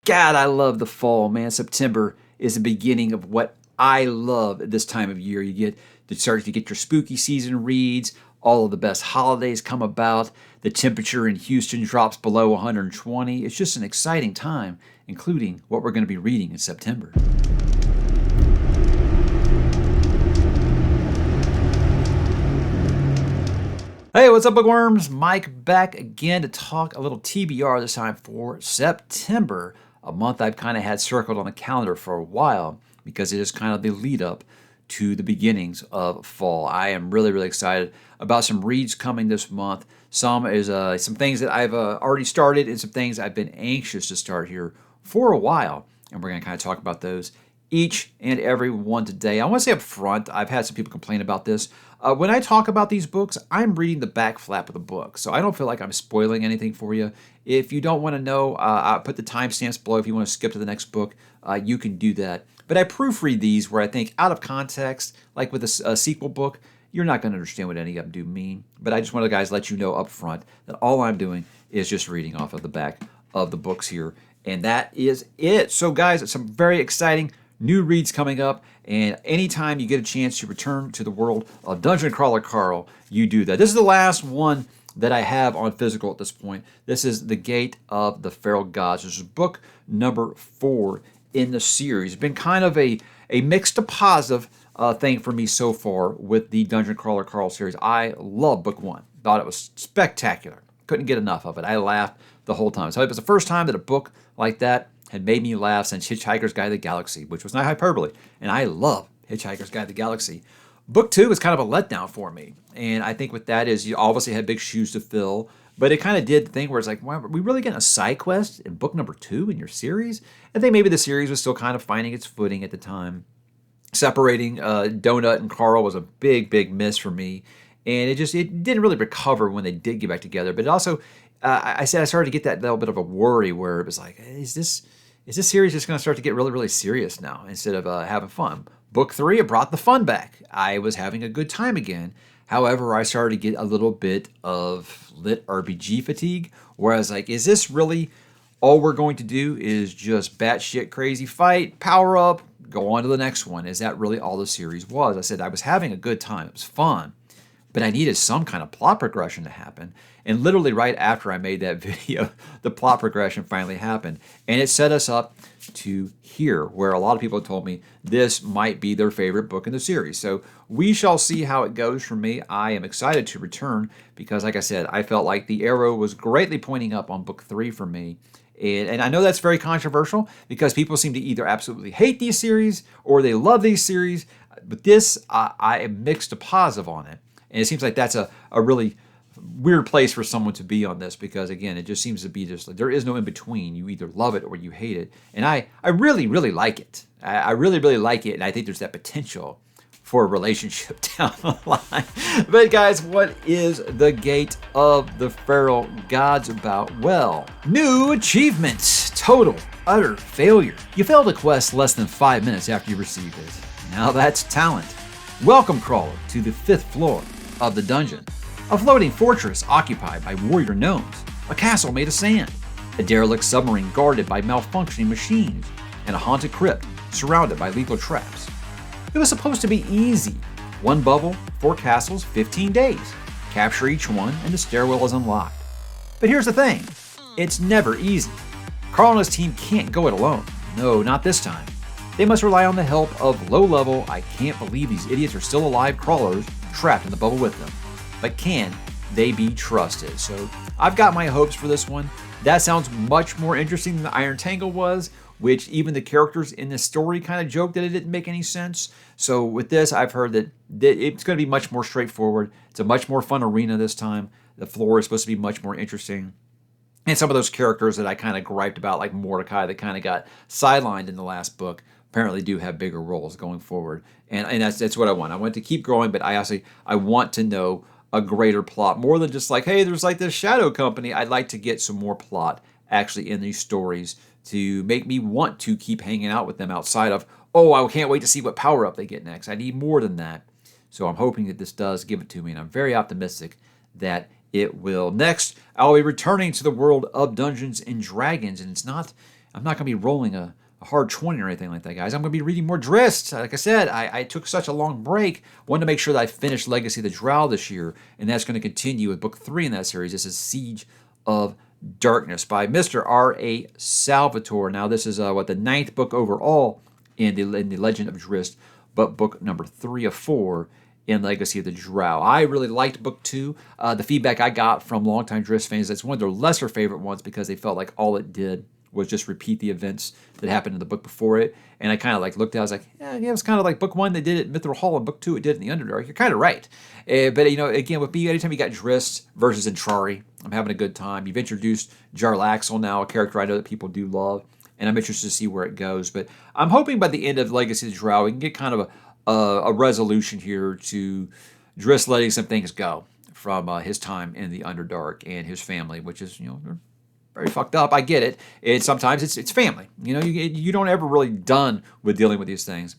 God, I love the fall, man. September is the beginning of what I love at this time of year. You get to start to get your spooky season reads. All of the best holidays come about. The temperature in Houston drops below 120. It's just an exciting time, including what we're going to be reading in September. Hey, what's up, bookworms? Mike back again to talk a little TBR this time for September, a month I've kind of had circled on the calendar for a while because it is kind of the lead up to the beginnings of fall. I am really excited about some reads coming this month. Some things that I've already started and some things I've been anxious to start here for a while, and we're going to kind of talk about those each and every one today. I want to say up front, I've had some people complain about this. When I talk about these books, I'm reading the back flap of the book, so I don't feel like I'm spoiling anything for you. If you don't want to know, I'll put the timestamps below. If you want to skip to the next book, you can do that. But I proofread these where I think out of context, like with a sequel book, you're not going to understand what any of them do mean. But I just want to, guys, let you know up front that all I'm doing is just reading off of the back of the books here. And that is it. So, guys, it's some very exciting new reads coming up, and anytime you get a chance to return to the world of Dungeon Crawler Carl, you do that. This is the last one that I have on physical at this point. This is The Gate of the Feral Gods. This is book number 4 in the series. It's been kind of a mixed to positive thing for me so far with the Dungeon Crawler Carl series. I love book 1. Thought it was spectacular. Couldn't get enough of it. I laughed the whole time. So it was the first time that a book like that had made me laugh since Hitchhiker's Guide to the Galaxy, which was not hyperbole, and I love Hitchhiker's Guide to the Galaxy. Book 2 was kind of a letdown for me, and I think with that is you obviously had big shoes to fill, but it kind of did the thing where it's like, wow, are we really getting a side quest in book number 2 in your series? I think maybe the series was still kind of finding its footing at the time. Separating Donut and Carl was a big miss for me, and it didn't really recover when they did get back together, but it also, I started to get that little bit of a worry where it was like, is this series just going to start to get really serious now instead of having fun? Book 3, it brought the fun back. I was having a good time again. However, I started to get a little bit of lit RPG fatigue, where I was like, is this really all we're going to do is just batshit crazy fight, power up, go on to the next one? Is that really all the series was? I said I was having a good time. It was fun, but I needed some kind of plot progression to happen. And literally right after I made that video, the plot progression finally happened. And it set us up to here, where a lot of people have told me this might be their favorite book in the series. So we shall see how it goes for me. I am excited to return because, like I said, I felt like the arrow was greatly pointing up on book 3 for me. And I know that's very controversial because people seem to either absolutely hate these series or they love these series. But this, I am mixed to positive on it. And it seems like that's a really weird place for someone to be on this because, again, it just seems to be just like there is no in between. You either love it or you hate it. And I really like it. I really like it. And I think there's that potential for a relationship down the line. But, guys, what is The Gate of the Feral Gods about? Well, new achievements. Total, utter failure. You failed a quest less than 5 minutes after you received it. Now that's talent. Welcome, Crawler, to the 5th floor of the dungeon. A floating fortress occupied by warrior gnomes, a castle made of sand, a derelict submarine guarded by malfunctioning machines, and a haunted crypt surrounded by lethal traps. It was supposed to be easy. 1 bubble, 4 castles, 15 days. Capture each one and the stairwell is unlocked. But here's the thing, it's never easy. Carl and his team can't go it alone. No, not this time. They must rely on the help of low-level, I can't believe these idiots are still alive crawlers trapped in the bubble with them. But can they be trusted? So I've got my hopes for this one. That sounds much more interesting than the Iron Tangle was, which even the characters in the story kind of joked that it didn't make any sense. So with this, I've heard that it's going to be much more straightforward. It's a much more fun arena this time. The floor is supposed to be much more interesting. And some of those characters that I kind of griped about, like Mordecai, that kind of got sidelined in the last book, apparently do have bigger roles going forward. And that's what I want. I want to keep growing, but I want to know a greater plot, more than just like, hey, there's like this shadow company. I'd like to get some more plot actually in these stories to make me want to keep hanging out with them outside of, oh, I can't wait to see what power up they get next. I need more than that. So I'm hoping that this does give it to me, and I'm very optimistic that it will. Next, I'll be returning to the world of Dungeons and Dragons, and it's not I'm not going to be rolling a hard 20 or anything like that, guys. I'm going to be reading more Drizzt. Like I said, I took such a long break. Wanted to make sure that I finished Legacy of the Drow this year, and that's going to continue with book 3 in that series. This is Siege of Darkness by Mr. R.A. Salvatore. Now, this is the 9th book overall in the Legend of Drizzt, but book number 3 of 4 in Legacy of the Drow. I really liked book 2. The feedback I got from longtime Drizzt fans, it's one of their lesser favorite ones because they felt like all it did was just repeat the events that happened in the book before it. And I kind of like looked at it, I was like, yeah, it was kind of like book 1 they did it in Mithril Hall, and book 2 it did in the Underdark. You're kind of right. But, again, with me, anytime you got Drizzt versus Entrari, I'm having a good time. You've introduced Jarlaxle now, a character I know that people do love, and I'm interested to see where it goes. But I'm hoping by the end of Legacy of the Drow, we can get kind of a resolution here to Drizzt letting some things go from his time in the Underdark and his family, which is, very fucked up. I get it. Sometimes it's family. You don't ever really done with dealing with these things.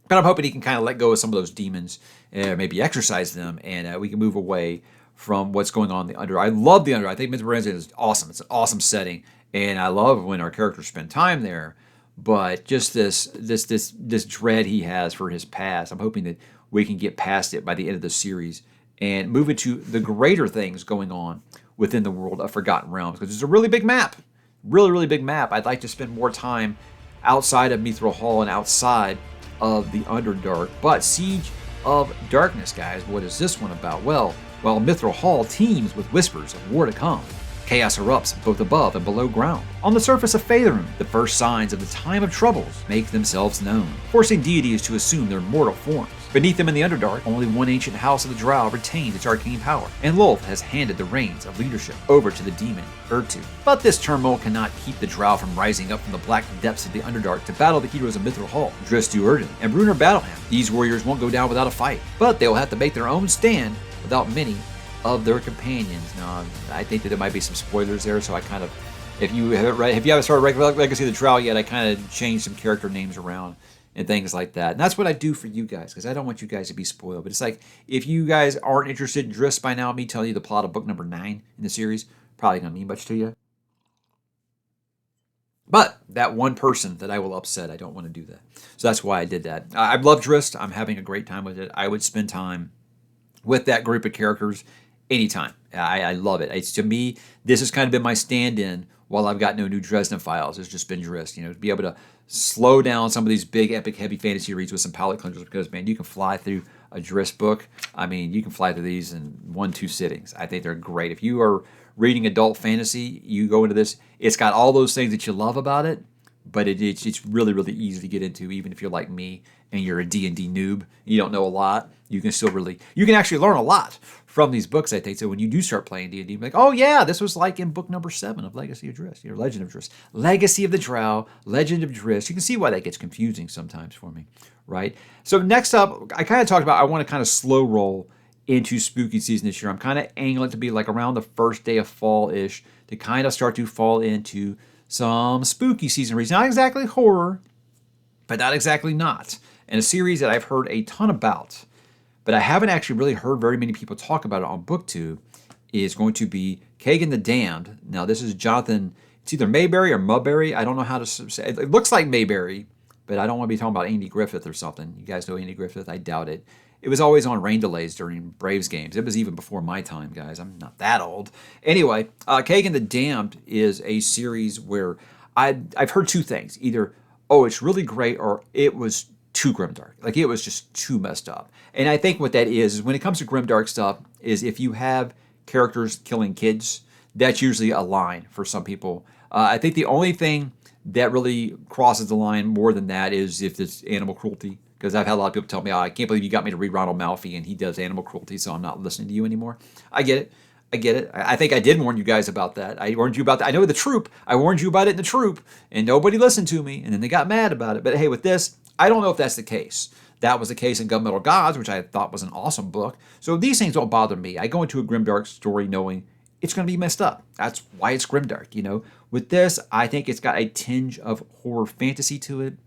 But I'm hoping he can kind of let go of some of those demons, maybe exercise them, and we can move away from what's going on in the Underdark. I love the Underdark. I think Mithril is awesome. It's an awesome setting, and I love when our characters spend time there. But just this dread he has for his past, I'm hoping that we can get past it by the end of the series and move into the greater things going on within the world of Forgotten Realms, because it's a really big map. Really, really big map. I'd like to spend more time outside of Mithril Hall and outside of the Underdark. But Siege of Darkness, guys, what is this one about? Well, Mithril Hall teems with whispers of war to come. Chaos erupts both above and below ground. On the surface of Faerun, the first signs of the time of troubles make themselves known, forcing deities to assume their mortal forms. Beneath them in the Underdark, only one ancient house of the Drow retains its arcane power, and Lolth has handed the reins of leadership over to the demon ℓ2. But this turmoil cannot keep the Drow from rising up from the black depths of the Underdark to battle the heroes of Mithril Hall, ℓ𝕤𝕤𝕤 and Brunner Battleham. These warriors won't go down without a fight, but they will have to make their own stand without many of their companions. Now, I think that there might be some spoilers there, so I kind of, if you haven't started Legacy of the Drow yet, I kind of changed some character names around and things like that. And that's what I do for you guys, because I don't want you guys to be spoiled. But it's like, if you guys aren't interested in Drizzt by now, me telling you the plot of book number 9 in the series, probably going to mean much to you. But that one person that I will upset, I don't want to do that. So that's why I did that. I love Drizzt. I'm having a great time with it. I would spend time with that group of characters anytime. I love it. To me, this has kind of been my stand-in while I've got no new Dresden files. It's just been Drizzt, to be able to slow down some of these big, epic, heavy fantasy reads with some palate cleansers, because, man, you can fly through a Drizzt book. I mean, you can fly through these in 1-2 sittings. I think they're great. If you are reading adult fantasy, you go into this, it's got all those things that you love about it, but it's really, really easy to get into, even if you're like me and you're a D&D noob, you don't know a lot. You can actually learn a lot from these books, I think. So when you do start playing D&D, you're like, oh yeah, this was like in book number 7 of Legacy of Drizzt, Legend of Drizzt. Legacy of the Drow, Legend of Drizzt. You can see why that gets confusing sometimes for me, right? So next up, I kind of talked about, I want to kind of slow roll into spooky season this year. I'm kind of angling to be like around the first day of fall-ish to kind of start to fall into some spooky season reads. Not exactly horror, but not exactly not. And a series that I've heard a ton about, but I haven't actually really heard very many people talk about it on BookTube, is going to be Kagan the Damned. Now, this is Jonathan, it's either Mayberry or Mudberry. I don't know how to say it. It looks like Mayberry, but I don't want to be talking about Andy Griffith or something. You guys know Andy Griffith? I doubt it. It was always on rain delays during Braves games. It was even before my time, guys. I'm not that old. Anyway, Kagan the Damned is a series where I've heard two things. Either, oh, it's really great, or it was too grimdark. Like, it was just too messed up. And I think what that is when it comes to grimdark stuff, is if you have characters killing kids, that's usually a line for some people. I think the only thing that really crosses the line more than that is if it's animal cruelty. Because I've had a lot of people tell me, oh, I can't believe you got me to read Ronald Malfi and he does animal cruelty, so I'm not listening to you anymore. I get it. I think I did warn you guys about that. I warned you about that. I know the Troop. I warned you about it in the Troop, and nobody listened to me, and then they got mad about it. But hey, with this, I don't know if that's the case. That was the case in Gunmetal Gods, which I thought was an awesome book. So these things don't bother me. I go into a grimdark story knowing it's going to be messed up. That's why it's grimdark, With this, I think it's got a tinge of horror fantasy to it.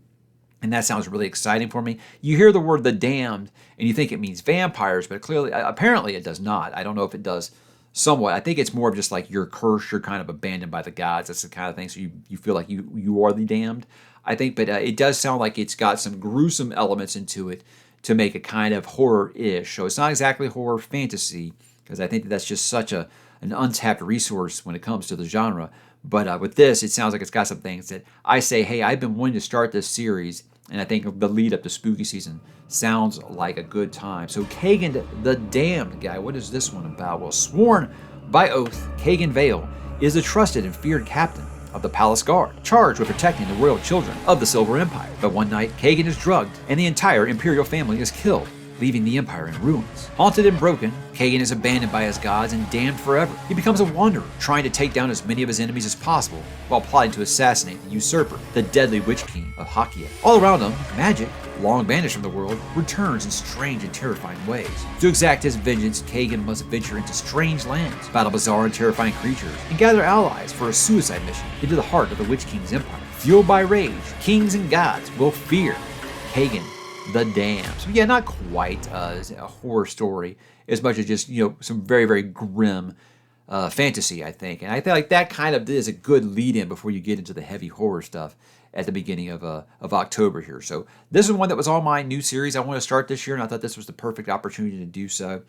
And that sounds really exciting for me. You hear the word the damned, and you think it means vampires, but apparently it does not. I don't know if it does somewhat. I think it's more of just like you're cursed, you're kind of abandoned by the gods. That's the kind of thing. So you feel like you are the damned, I think. But it does sound like it's got some gruesome elements into it to make it kind of horror-ish. So it's not exactly horror fantasy, because I think that's just such an untapped resource when it comes to the genre. But with this, it sounds like it's got some things that I say, hey, I've been wanting to start this series, and I think the lead up to spooky season sounds like a good time. So ℚ𝕚 the Damned guy, what is this one about? Well, sworn by oath, ℚ𝕚 Vale is a trusted and feared captain of the palace guard, charged with protecting the royal children of the Silver Empire. But one night, ℚ𝕚 is drugged, and the entire imperial family is killed, leaving the empire in ruins. Haunted and broken, ℚ𝕚 is abandoned by his gods and damned forever. He becomes a wanderer, trying to take down as many of his enemies as possible, while plotting to assassinate the usurper, the deadly Witch King of Hakia. All around him, magic, long banished from the world, returns in strange and terrifying ways. To exact his vengeance, ℚ𝕚 must venture into strange lands, battle bizarre and terrifying creatures, and gather allies for a suicide mission into the heart of the Witch King's empire. Fueled by rage, kings and gods will fear ℚ𝕚 the Damned. So yeah, not quite a horror story as much as just, some very, very grim fantasy, I think. And I feel like that kind of is a good lead-in before you get into the heavy horror stuff at the beginning of October here. So this is one that was on my new series I want to start this year, and I thought this was the perfect opportunity to do so.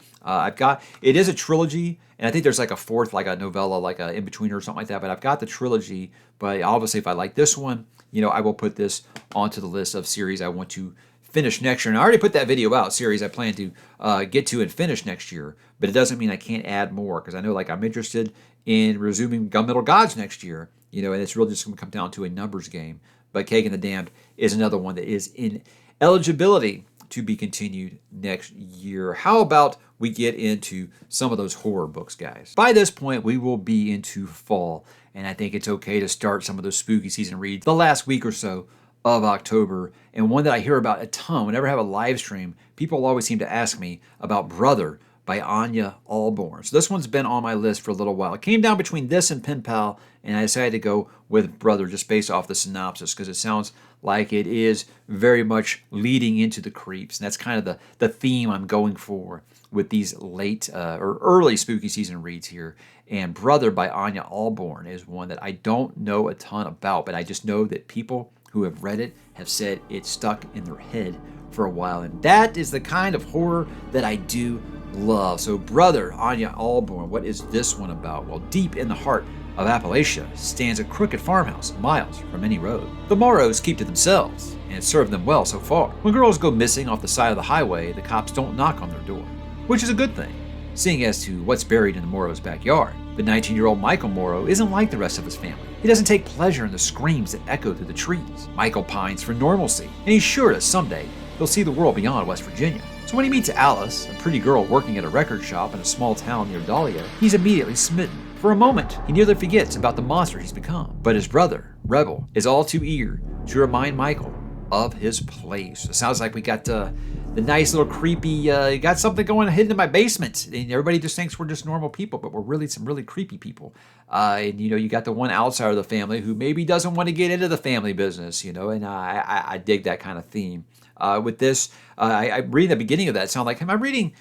It is a trilogy, and I think there's like a fourth, like a novella, like a in-betweener or something like that, but I've got the trilogy. But obviously if I like this one, I will put this onto the list of series I want to finish next year. And I already put that video out, series I plan to get to and finish next year, but it doesn't mean I can't add more, because I know I'm interested in resuming Gunmetal Gods next year, and it's really just going to come down to a numbers game. But ℚ𝕚 the Damned is another one that is in eligibility to be continued next year. How about we get into some of those horror books, guys? By this point, we will be into fall, and I think it's okay to start some of those spooky season reads the last week or so of October. And one that I hear about a ton whenever I have a live stream, people always seem to ask me about Brother by Anya Allborn. So this one's been on my list for a little while. It came down between this and Pen Pal, and I decided to go with Brother just based off the synopsis, because it sounds like it is very much leading into the creeps. And that's kind of the theme I'm going for with these late or early spooky season reads here. And Brother by Anya Allborn is one that I don't know a ton about, but I just know that people who have read it have said it's stuck in their head for a while. And that is the kind of horror that I do love. So Brother, Anya Allborn, what is this one about? Well, deep in the heart of Appalachia stands a crooked farmhouse miles from any road. The Morrows keep to themselves, and it's served them well so far. When girls go missing off the side of the highway, the cops don't knock on their door, which is a good thing, seeing as to what's buried in the Morrows' backyard. But 19-year-old Michael Morrow isn't like the rest of his family. He doesn't take pleasure in the screams that echo through the trees. Michael pines for normalcy, and he's sure that someday he'll see the world beyond West Virginia. So when he meets Alice, a pretty girl working at a record shop in a small town near Dahlia, he's immediately smitten. For a moment, he nearly forgets about the monster he's become. But his brother, Rebel, is all too eager to remind Michael of his place. It sounds like we got the nice little creepy, got something going hidden in my basement. And everybody just thinks we're just normal people, but we're really some really creepy people. And you got the one outsider of the family who maybe doesn't want to get into the family business, and I dig that kind of theme. With this, I read the beginning of that. It sounds like, am I reading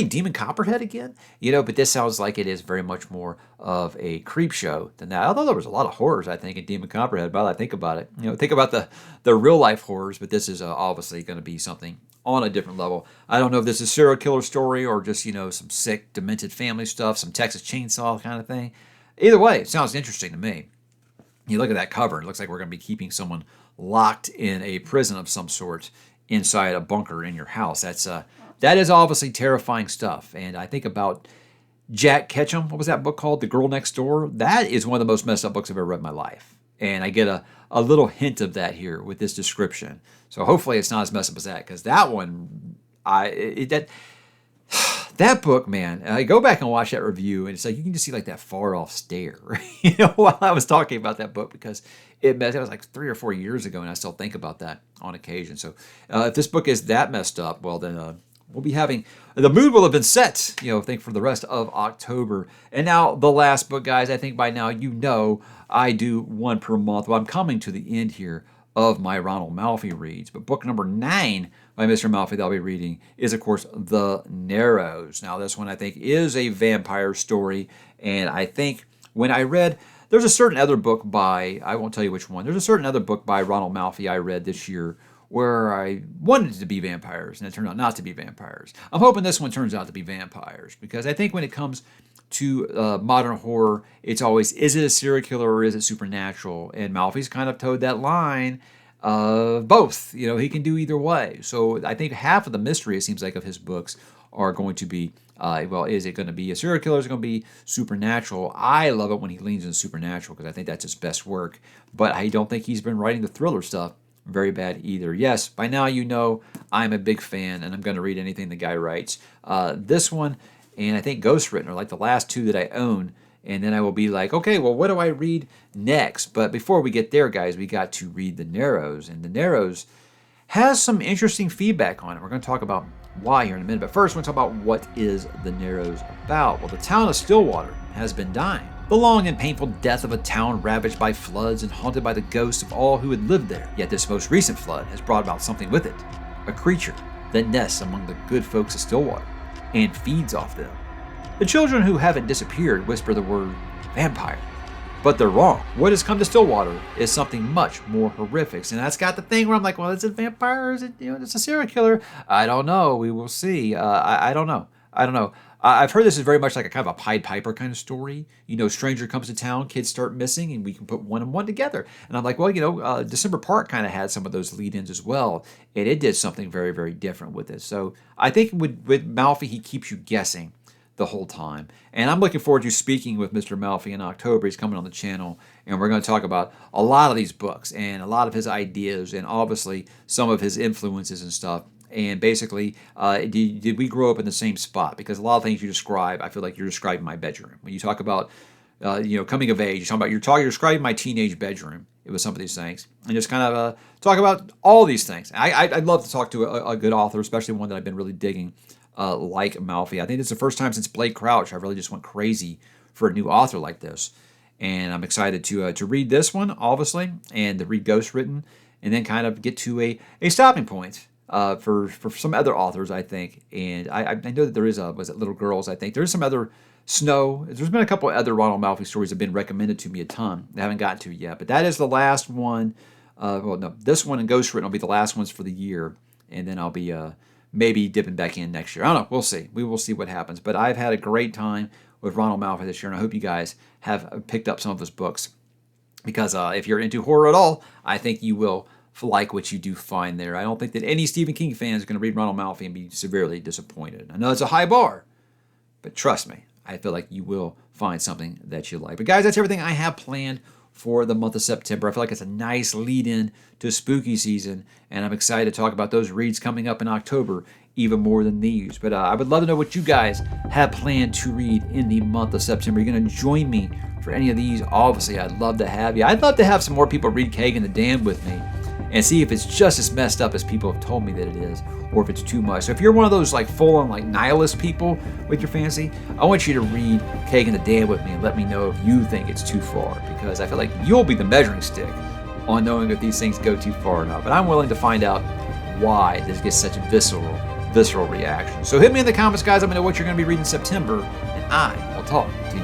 Demon Copperhead again? But this sounds like it is very much more of a creep show than that. Although there was a lot of horrors, I think, in Demon Copperhead. But I think about it, think about the real life horrors. But this is obviously going to be something on a different level. I don't know if this is a serial killer story or just some sick, demented family stuff, some Texas Chainsaw kind of thing. Either way, it sounds interesting to me. You look at that cover, it looks like we're going to be keeping someone locked in a prison of some sort inside a bunker in your house. That is obviously terrifying stuff. And I think about Jack Ketchum. What was that book called? The Girl Next Door. That is one of the most messed up books I've ever read in my life. And I get a little hint of that here with this description. So hopefully it's not as messed up as that, because that one, that book, man, I go back and watch that review, and it's like you can just see that far off stare, while I was talking about that book, because it was like 3 or 4 years ago, and I still think about that on occasion. So if this book is that messed up, well then we'll be having, the mood will have been set, I think, for the rest of October. And now the last book, guys, I think by now I do one per month. Well, I'm coming to the end here of my Ronald Malfi reads, but book number 9 by Mr. Malfi that I'll be reading is, of course, ℚ𝕤𝕤𝕣𝕠𝕜. Now, this one I think is a vampire story, and I think when I read, there's a certain other book by, I won't tell you which one, there's a certain other book by Ronald Malfi I read this year where I wanted it to be vampires, and it turned out not to be vampires. I'm hoping this one turns out to be vampires, because I think when it comes to modern horror, it's always, is it a serial killer or is it supernatural? And Malfi's kind of towed that line of both. You know, he can do either way. So I think half of the mystery, it seems like, of his books are going to be, well, is it going to be a serial killer? Is it going to be supernatural? I love it when he leans into supernatural because I think that's his best work. But I don't think he's been writing the thriller stuff very bad either. Yes, by now you know I'm a big fan and I'm going to read anything the guy writes. This one and I think ghostwritten are like the last two that I own. And then I will be like, okay, well, what do I read next? But before we get there, guys, we got to read ℚ𝕤𝕤𝕣𝕠. And ℚ𝕤𝕤𝕣𝕠 has some interesting feedback on it. We're going to talk about why here in a minute. But first, we're going to talk about what is ℚ𝕤𝕤𝕠𝕠 about. Well, the town of Stillwater has been dying. The long and painful death of a town ravaged by floods and haunted by the ghosts of all who had lived there. Yet this most recent flood has brought about something with it. A creature that nests among the good folks of Stillwater and feeds off them. The children who haven't disappeared whisper the word vampire. But they're wrong. What has come to Stillwater is something much more horrific. And that's got the thing where I'm like, well, is it vampire? Is it, it's a serial killer? I don't know. We will see. I don't know. I've heard this is very much like a kind of a Pied Piper kind of story. Stranger comes to town, kids start missing, and we can put one and one together. And I'm like, well, December Park kind of had some of those lead-ins as well, and it did something very, very different with it. So I think with Malfi, he keeps you guessing the whole time. And I'm looking forward to speaking with Mr. Malfi in October. He's coming on the channel, and we're going to talk about a lot of these books and a lot of his ideas and obviously some of his influences and stuff. And basically, did we grow up in the same spot? Because a lot of things you describe, I feel like you're describing my bedroom. When you talk about, coming of age, you're describing my teenage bedroom. It was some of these things, and just kind of talk about all these things. I'd love to talk to a good author, especially one that I've been really digging, like Malfi. I think it's the first time since Blake Crouch I really just went crazy for a new author like this, and I'm excited to read this one, obviously, and to read ghostwritten, and then kind of get to a stopping point. For some other authors, I think, and I know that there is was it Little Girls? I think there's some other Snow. There's been a couple of other Ronald Malfi stories that have been recommended to me a ton. I haven't gotten to yet, but that is the last one. This one and Ghostwritten will be the last ones for the year, and then I'll be maybe dipping back in next year. I don't know. We'll see. We will see what happens. But I've had a great time with Ronald Malfi this year, and I hope you guys have picked up some of his books because if you're into horror at all, I think you will like what you do find there. I don't think that any Stephen King fan is going to read Ronald Malfi and be severely disappointed. I know it's a high bar, but trust me, I feel like you will find something that you like. But guys, that's everything I have planned for the month of September. I feel like it's a nice lead-in to spooky season, and I'm excited to talk about those reads coming up in October even more than these. But I would love to know what you guys have planned to read in the month of September. You're going to join me for any of these? Obviously, I'd love to have you. I'd love to have some more people read ℚ𝕠𝕠𝕜 and ℚ with me and see if it's just as messed up as people have told me that it is, or if it's too much. So if you're one of those like full-on like nihilist people with your fantasy, I want you to read ℚ𝕠𝕠𝕜 and ℚ with me and let me know if you think it's too far, because I feel like you'll be the measuring stick on knowing if these things go too far or not. But I'm willing to find out why this gets such a visceral reaction. So hit me in the comments, guys. Let me know what you're going to be reading in September, and I will talk to you